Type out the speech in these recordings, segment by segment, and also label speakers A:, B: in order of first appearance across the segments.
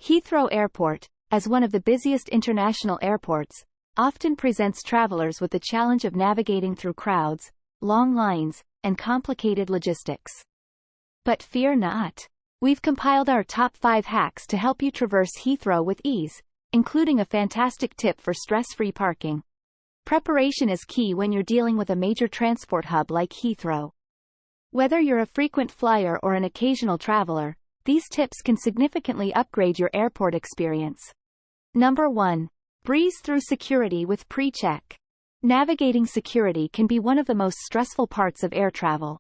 A: Heathrow Airport, as one of the busiest international airports, often presents travelers with the challenge of navigating through crowds, long lines, and complicated logistics. But fear not. We've compiled our top 5 hacks to help you traverse Heathrow with ease, including a fantastic tip for stress-free parking. Preparation is key when you're dealing with a major transport hub like Heathrow. Whether you're a frequent flyer or an occasional traveler, these tips can significantly upgrade your airport experience. Number 1. Breeze through security with pre-check. Navigating security can be one of the most stressful parts of air travel.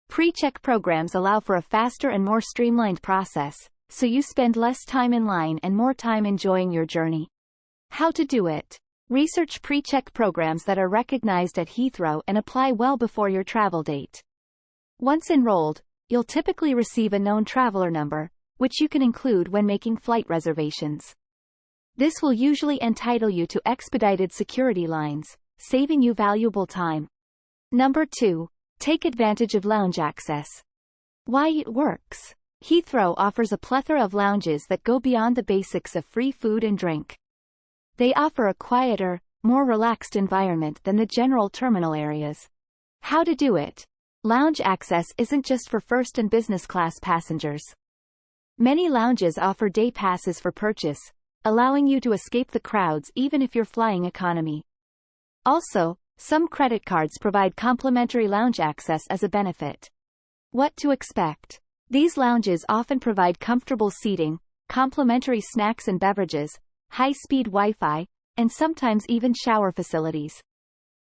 A: Pre-check programs allow for a faster and more streamlined process, so you spend less time in line and more time enjoying your journey. How to do it? Research pre-check programs that are recognized at Heathrow and apply well before your travel date. Once enrolled, you'll typically receive a known traveler number, which you can include when making flight reservations. This will usually entitle you to expedited security lines, saving you valuable time. Number 2. Take advantage of lounge access. Why it works. Heathrow offers a plethora of lounges that go beyond the basics of free food and drink. They offer a quieter, more relaxed environment than the general terminal areas. How to do it? Lounge access isn't just for first and business class passengers. Many lounges offer day passes for purchase, allowing you to escape the crowds even if you're flying economy. Also, some credit cards provide complimentary lounge access as a benefit. What to expect? These lounges often provide comfortable seating, complimentary snacks and beverages, high-speed Wi-Fi, and sometimes even shower facilities.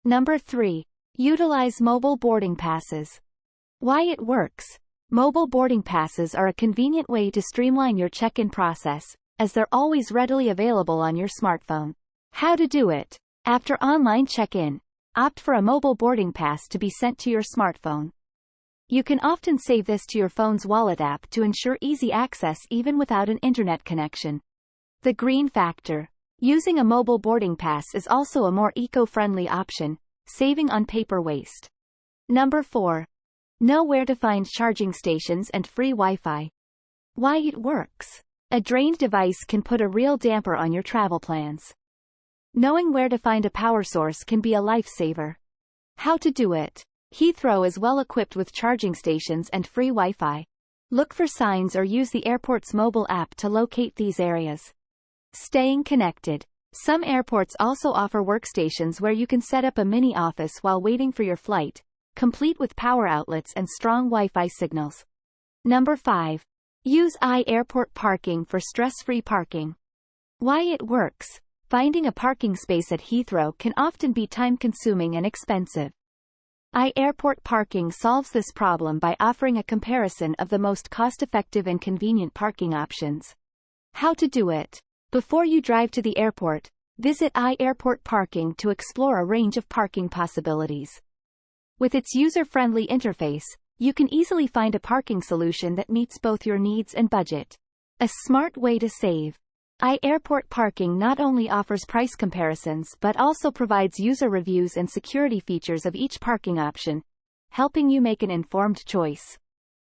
A: Number 3. Utilize mobile boarding passes. Why it works. Mobile boarding passes are a convenient way to streamline your check-in process, as they're always readily available on your smartphone. How to do it. After online check-in, opt for a mobile boarding pass to be sent to your smartphone. You can often save this to your phone's wallet app to ensure easy access even without an internet connection. The green factor. Using a mobile boarding pass is also a more eco-friendly option, saving on paper waste. Number 4. Know where to find charging stations and free Wi-Fi. Why it works. A drained device can put a real damper on your travel plans. Knowing where to find a power source can be a lifesaver. How to do it. Heathrow is well equipped with charging stations and free Wi-Fi. Look for signs or use the airport's mobile app to locate these areas. Staying connected. Some airports also offer workstations where you can set up a mini office while waiting for your flight, complete with power outlets and strong Wi-Fi signals. Number 5. Use airport parking for stress-free parking. Why it works. Finding a parking space at Heathrow can often be time-consuming and expensive. Airport parking solves this problem by offering a comparison of the most cost-effective and convenient parking options. How to do it. Before you drive to the airport, visit airport parking to explore a range of parking possibilities. With its user-friendly interface, you can easily find a parking solution that meets both your needs and budget. A smart way to save. Airport parking not only offers price comparisons but also provides user reviews and security features of each parking option, helping you make an informed choice.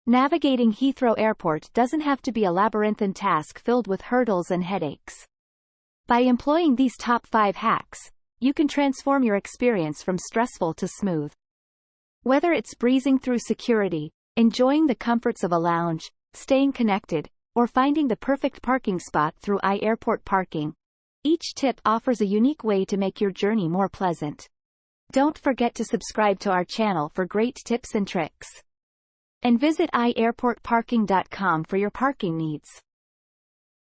A: Navigating Heathrow Airport doesn't have to be a labyrinthine task filled with hurdles and headaches. By employing these top 5 hacks, you can transform your experience from stressful to smooth. Whether it's breezing through security, enjoying the comforts of a lounge, staying connected, or finding the perfect parking spot through airport parking, each tip offers a unique way to make your journey more pleasant. Don't forget to subscribe to our channel for great tips and tricks. And visit airportparking.com for your parking needs.